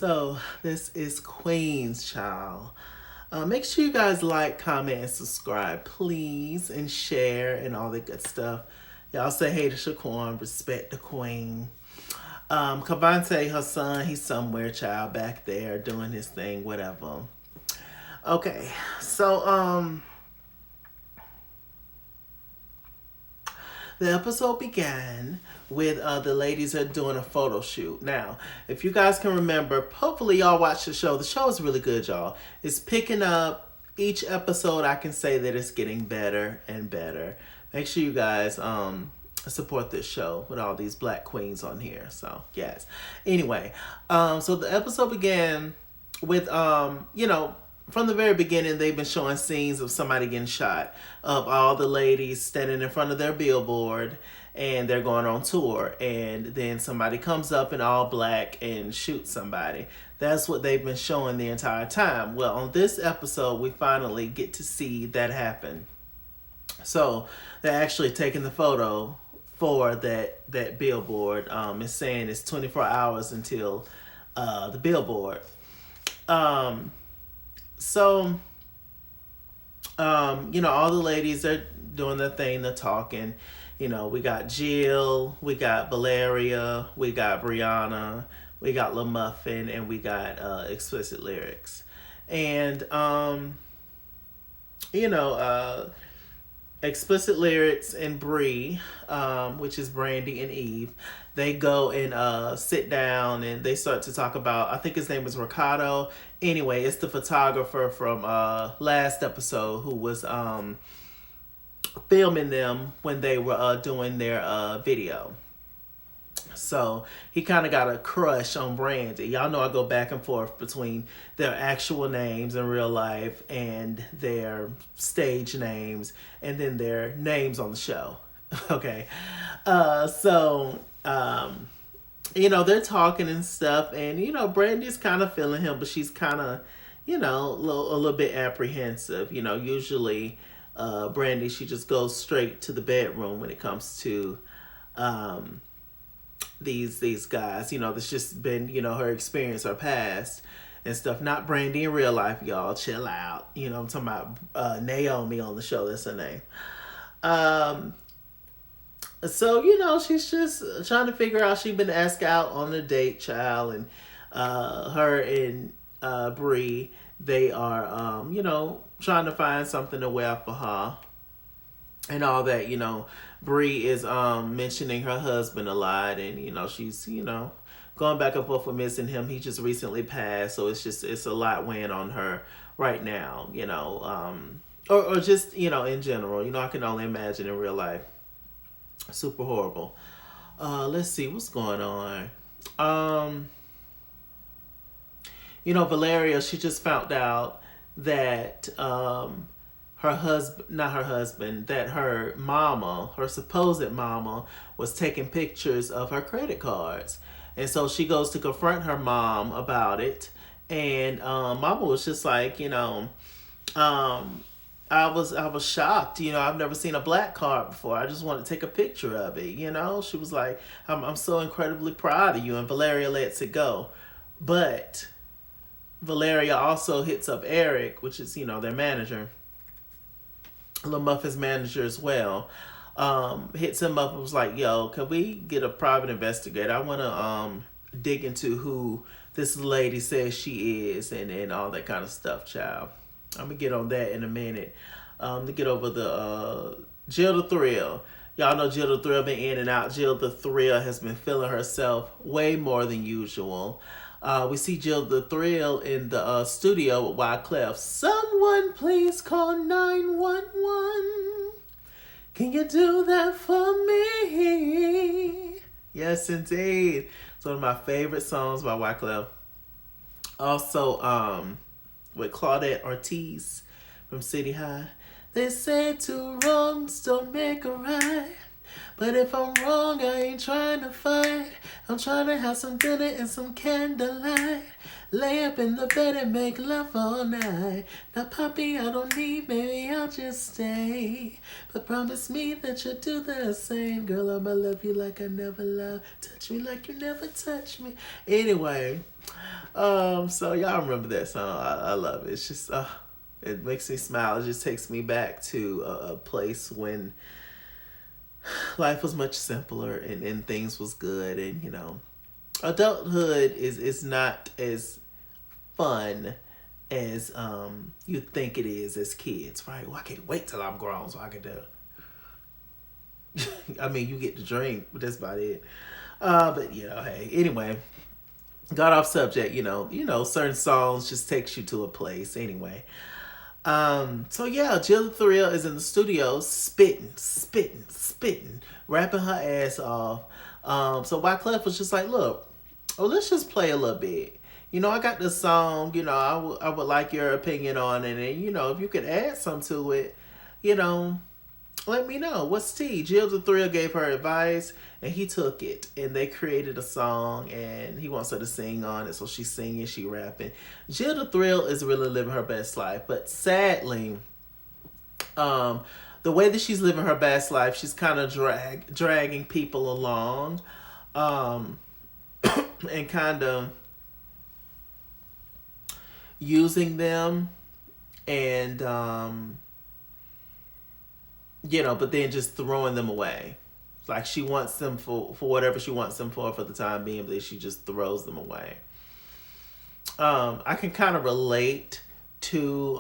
So this is Queen's Child. Make sure you guys like, comment, and subscribe, please, and share and all that good stuff. Y'all say hey to Shaquan, respect the Queen. Cavante, her son, he's somewhere, child, back there doing his thing, whatever. Okay, so the episode began with the ladies are doing a photo shoot. Now, if you guys can remember, hopefully y'all watch the show. The show is really good, y'all. It's picking up each episode. I can say that it's getting better and better. Make sure you guys support this show with all these black queens on here. So yes. Anyway, so the episode began with from the very beginning, they've been showing scenes of somebody getting shot, of all the ladies standing in front of their billboard, and they're going on tour, and then somebody comes up in all black and shoots somebody. That's what they've been showing the entire time. Well, on this episode, we finally get to see that happen. So they're actually taking the photo for that billboard. It's saying it's 24 hours until the billboard. So, all the ladies are doing their thing, they're talking. We got Jill, we got Valeria, we got Brianna, we got LaMuffin, and we got Explicit Lyrics. And, Explicit Lyrics and Bree, which is Brandy and Eve, they go and sit down and they start to talk about, I think his name is Ricardo. Anyway, it's the photographer from last episode who was filming them when they were doing their video. So he kind of got a crush on Brandy. Y'all know I go back and forth between their actual names in real life and their stage names and then their names on the show. Okay. They're talking and stuff, and, Brandy's kind of feeling him, but she's kind of, a little bit apprehensive. Usually Brandy, she just goes straight to the bedroom when it comes to these guys, that's just been, her experience, her past and stuff. Not Brandy in real life, y'all. Chill out. I'm talking about Naomi on the show. That's her name. So, she's just trying to figure out. She's been asked out on a date, child, and her and Bree, they are, trying to find something to wear for her and all that. Bree is mentioning her husband a lot, and she's going back and forth with missing him. He just recently passed, so it's a lot weighing on her right now. Or just in general. I can only imagine in real life. Super horrible. Let's see what's going on. Valeria, she just found out that that her mama, her supposed mama, was taking pictures of her credit cards. And so she goes to confront her mom about it. And mama was just like, I was shocked. I've never seen a black card before. I just want to take a picture of it. She was like, I'm so incredibly proud of you. And Valeria lets it go. But Valeria also hits up Eric, which is, their manager, LaMuffin's manager as well. Hits him up and was like, yo, can we get a private investigator? I want to dig into who this lady says she is and all that kind of stuff, child. I'm going to get on that in a minute. To get over the Jill the Thrill. Y'all know Jill the Thrill been in and out. Jill the Thrill has been feeling herself way more than usual. We see Jill the Thrill in the studio with Wyclef. Someone please call 911. Can you do that for me? Yes, indeed. It's one of my favorite songs by Wyclef. Also, with Claudette Ortiz from City High. They say two wrongs don't make a right. But if I'm wrong, I ain't trying to fight. I'm trying to have some dinner and some candlelight. Lay up in the bed and make love all night. Now, Poppy, I don't need, maybe I'll just stay. But promise me that you'll do the same. Girl, I'ma love you like I never loved. Touch me like you never touched me. Anyway, so y'all remember that song. I love it. It's just, it makes me smile. It just takes me back to a place when life was much simpler and things was good. And, you know, adulthood is not as fun as you think it is as kids, right? Well, I can't wait till I'm grown so I can do it. I mean, you get to drink, but that's about it. But you know, hey, anyway, got off subject. You know, certain songs just takes you to a place. Anyway, so yeah, Jill the Thrill is in the studio spitting, rapping her ass off. So Wyclef was just like, look, let's just play a little bit. You know, I got this song, you know, I would like your opinion on it. And, you know, if you could add some to it, you know, let me know. What's tea? Jill the Thrill gave her advice and he took it. And they created a song and he wants her to sing on it. So she's singing, she rapping. Jill the Thrill is really living her best life. But sadly, the way that she's living her best life, she's kind of dragging people along. And kind of using them and you know, but then just throwing them away. Like she wants them for whatever she wants them for the time being, but she just throws them away. I can kind of relate to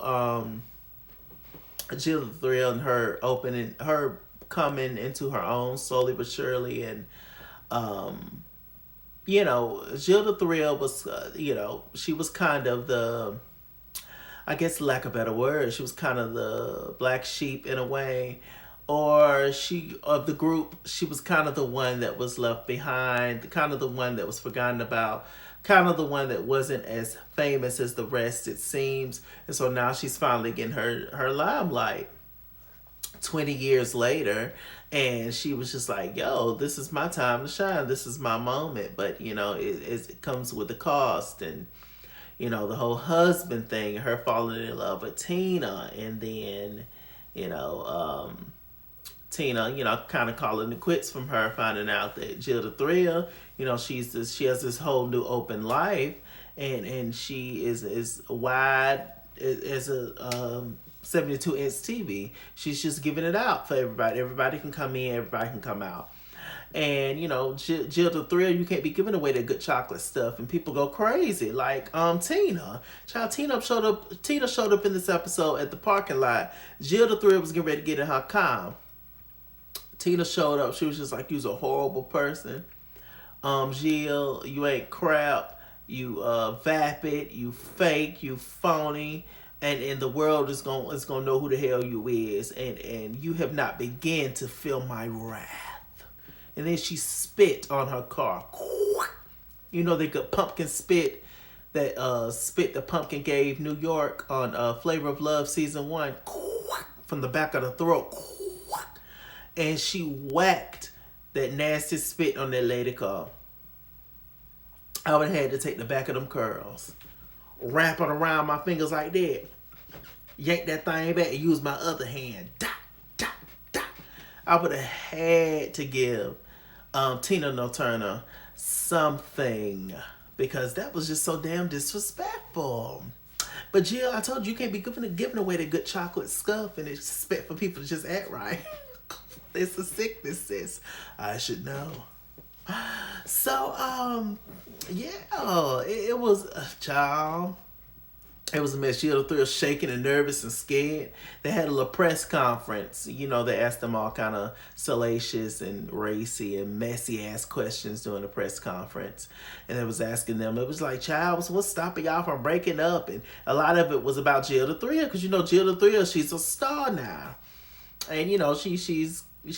Jill the Thrill and her coming into her own slowly but surely. And you know, Jill the Thrill was, you know, she was kind of the, I guess lack of a better word, she was kind of the black sheep in a way. Or of the group, she was kind of the one that was left behind, kind of the one that was forgotten about, kind of the one that wasn't as famous as the rest, it seems. And so now she's finally getting her limelight 20 years later. And she was just like, yo, this is my time to shine. This is my moment. But, you know, it comes with a cost. And, you know, the whole husband thing, her falling in love with Tina. And then, you know, Tina, you know, kind of calling the quits from her, finding out that Jill the Thrill, you know, she has this whole new open life. And she is wide as a 72-inch TV. She's just giving it out for everybody. Everybody can come in, everybody can come out. And, you know, Jill the Thrill, you can't be giving away that good chocolate stuff. And people go crazy. Like, Tina. Tina showed up in this episode at the parking lot. Jill the Thrill was getting ready to get in her car. Tina showed up. She was just like, you's a horrible person. Jill, you ain't crap. You vapid. You fake. You phony. And the world is gonna know who the hell you is, and you have not begun to feel my wrath. And then she spit on her car. You know, they got pumpkin spit, that spit the pumpkin gave New York on Flavor of Love season 1, from the back of the throat. And she whacked that nasty spit on that lady car. I would have had to take the back of them curls, wrap it around my fingers like that, yank that thing back and use my other hand. I would have had to give Tina Turner something, because that was just so damn disrespectful. But Jill, I told you can't be giving away the good chocolate stuff and expect for people to just act right. It's a sickness, sis. I should know. So, yeah, it was a child. It was a mess. Jill the Thrill shaking and nervous and scared. They had a little press conference. You know, they asked them all kind of salacious and racy and messy ass questions during the press conference. And they was asking them, it was like, child, what's stopping y'all from breaking up? And a lot of it was about Jill the Thrill, because, you know, Jill the Thrill, she's a star now. And, you know, she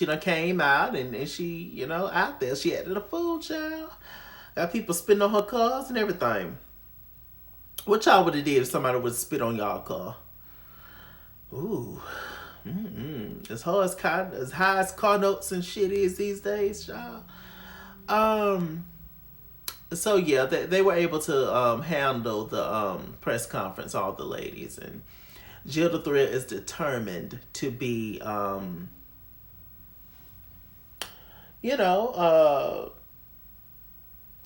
done came out and she, you know, out there. She acted a fool, child. Got people spitting on her cars and everything. What y'all would have did if somebody would spit on y'all car? Ooh, As high as car notes and shit is these days, y'all. So yeah, they were able to handle the press conference, all the ladies, and Jill the Thrill is determined to be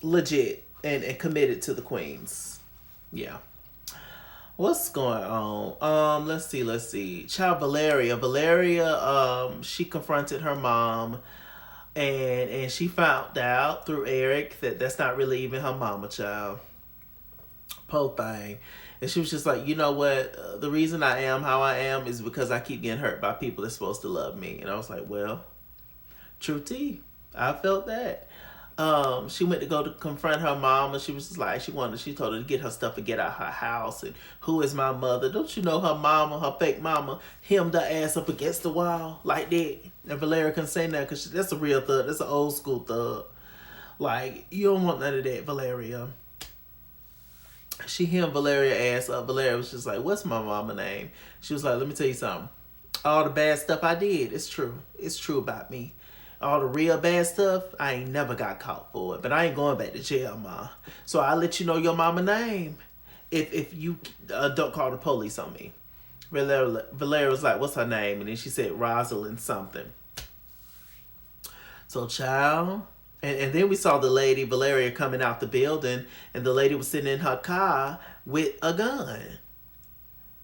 legit and committed to the queens. Yeah. What's going on? Let's see. Child Valeria, she confronted her mom, and she found out through Eric that that's not really even her mama, child. Poor thing. And she was just like, you know what? The reason I am how I am is because I keep getting hurt by people that's supposed to love me. And I was like, well, true tea. I felt that. She went to go to confront her mom, and she was just like, she told her to get her stuff and get out of her house. And who is my mother? Don't you know her mama, her fake mama, hemmed her ass up against the wall like that? And Valeria couldn't say that because that's a real thug. That's an old school thug. Like, you don't want none of that, Valeria. She hemmed Valeria ass up. Valeria was just like, what's my mama name? She was like, let me tell you something. All the bad stuff I did, it's true. It's true about me. All the real bad stuff, I ain't never got caught for it. But I ain't going back to jail, ma. So I'll let you know your mama name if you don't call the police on me. Valeria was like, what's her name? And then she said Rosalind something. So, child. And then we saw the lady, Valeria, coming out the building. And the lady was sitting in her car with a gun.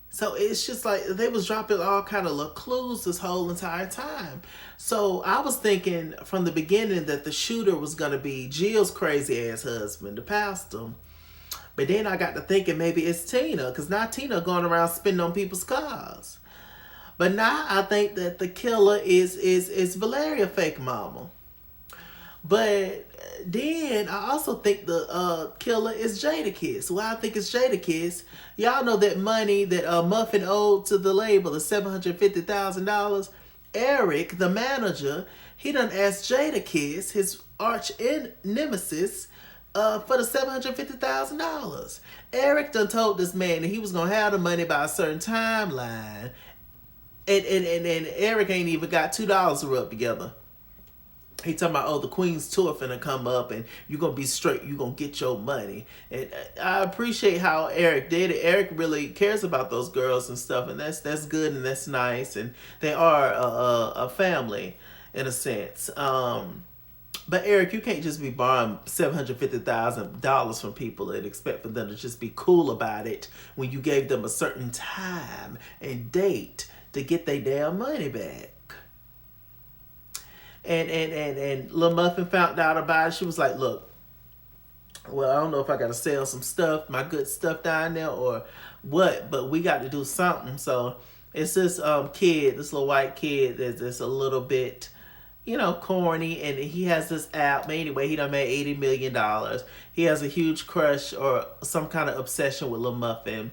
So it's just like they was dropping all kind of little clues this whole entire time. So I was thinking from the beginning that the shooter was going to be Jill's crazy ass husband, the pastor. But then I got to thinking maybe it's Tina, because now Tina going around spinning on people's cars. But now I think that the killer is Valeria fake mama. But then I also think the killer is Jadakiss. Well, I think it's Jadakiss. Y'all know that money that Muffin owed to the label, the $750,000. Eric, the manager, he done asked Jadakiss, his arch nemesis, for the $750,000. Eric done told this man that he was gonna have the money by a certain timeline, and Eric ain't even got $2 to rub together. He talking about, the Queen's tour finna come up and you're going to be straight. You're going to get your money. And I appreciate how Eric did it. Eric really cares about those girls and stuff. And that's good and that's nice. And they are a family in a sense. But Eric, you can't just be borrowing $750,000 from people and expect for them to just be cool about it when you gave them a certain time and date to get their damn money back. And Lil Muffin found out about it. She was like, look, well, I don't know if I got to sell some stuff, my good stuff down there or what, but we got to do something. So it's this kid, this little white kid that's a little bit, corny, and he has this app. But anyway, he done made $80 million. He has a huge crush or some kind of obsession with Lil Muffin.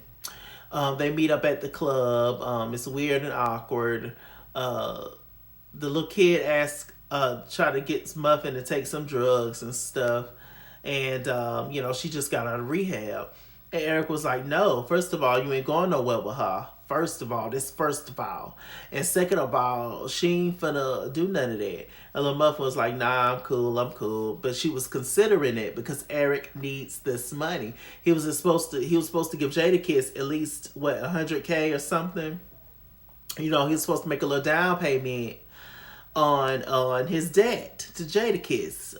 They meet up at the club. It's weird and awkward. The little kid asks, try to get Muffin to take some drugs and stuff. And, she just got out of rehab. And Eric was like, no, first of all, you ain't going nowhere with her. First of all. And second of all, she ain't finna do none of that. And Lil Muffin was like, nah, I'm cool. But she was considering it because Eric needs this money. He was supposed to give Jadakiss at least, $100K or something. He was supposed to make a little down payment on his debt to Jadakiss.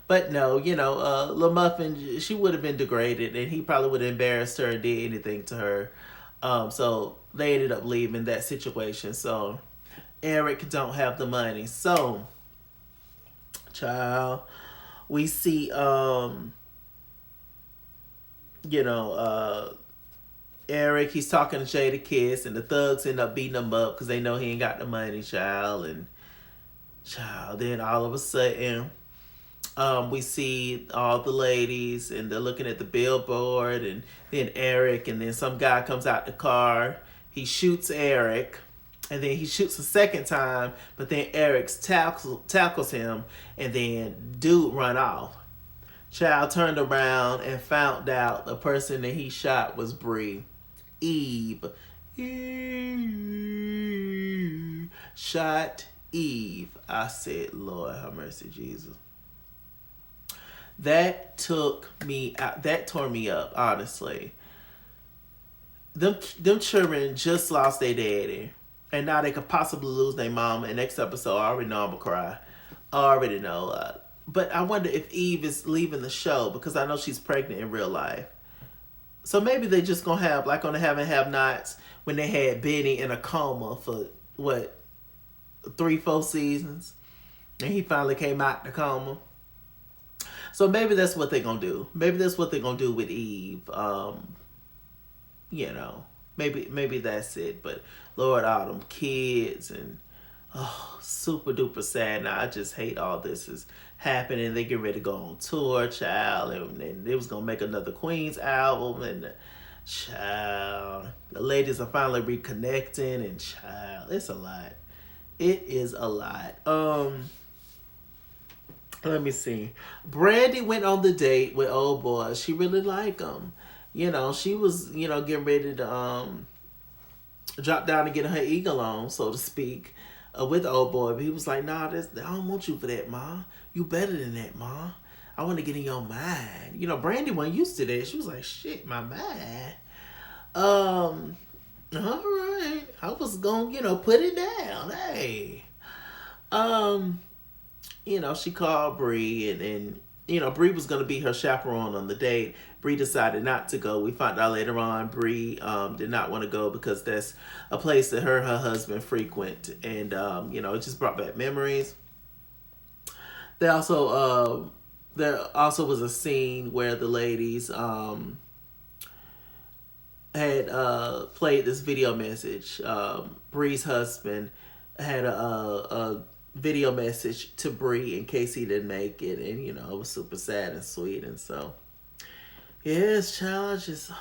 But no, Lil Muffin, she would have been degraded, and he probably would have embarrassed her and did anything to her. So they ended up leaving that situation. So Eric don't have the money. So, child, we see, Eric, he's talking to Jadakiss, and the thugs end up beating him up because they know he ain't got the money, child. And then all of a sudden, we see all the ladies, and they're looking at the billboard, and then Eric, and then some guy comes out the car. He shoots Eric, and then he shoots a second time, but then Eric tackles him, and then dude run off. Child turned around and found out the person that he shot was Bree. Eve. Eve shot Eve. I said, Lord have mercy, Jesus. That took me out. That tore me up, honestly. Them children just lost their daddy. And now they could possibly lose their mama. And next episode, I already know I'm going to cry. I already know. But I wonder if Eve is leaving the show because I know she's pregnant in real life. So maybe they just going to have, like on the Have and Have Nots, when they had Benny in a coma for, 3-4 seasons. And he finally came out the coma. So maybe that's what they're going to do. Maybe that's what they're going to do with Eve. Maybe that's it. But Lord, all them kids and super duper sad. Now I just hate all this is happening. They get ready to go on tour, child, and they was gonna make another Queen's album, and child, the ladies are finally reconnecting, and child, it's a lot. It is a lot. Let me see. Brandy went on the date with old boy. She really liked him. She was, getting ready to drop down and get her eagle on, so to speak, with the old boy. But he was like, nah, I don't want you for that, Ma. You better than that, Ma. I want to get in your mind. Brandy wasn't used to that. She was like, shit, my mind. All right. I was going to, put it down. Hey. She called Bree and Bree was going to be her chaperone on the date. Bree decided not to go. We found out later on Bree did not want to go because that's a place that her husband frequent. And, it just brought back memories. There also was a scene where the ladies had played this video message. Bree's husband had a video message to Bree in case he didn't make it, and it was super sad and sweet. And so yes, child, just oh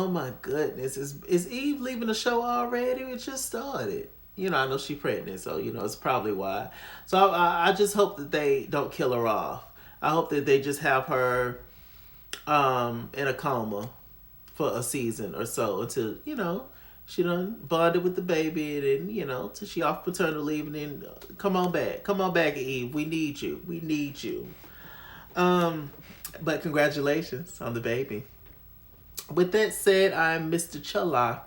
my goodness, is Eve leaving the show already? It just started. I know she's pregnant, so it's probably why. So I just hope that they don't kill her off. I hope that they just have her in a coma for a season or so until she done bonded with the baby, and then, till she off paternal leave, and then come on back, Eve. We need you. But congratulations on the baby. With that said, I'm MrChalaki.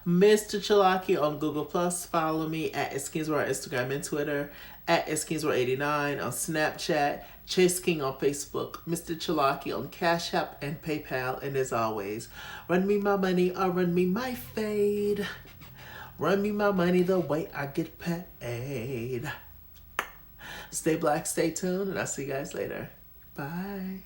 MrChalaki on Google+. Follow me at @SkinsWorld on Instagram and Twitter, at @SkinsWorld89 on Snapchat, Chase King on Facebook, MrChalaki on Cash App and PayPal. And as always, run me my money or run me my fade. Run me my money the way I get paid. Stay black, stay tuned, and I'll see you guys later. Bye.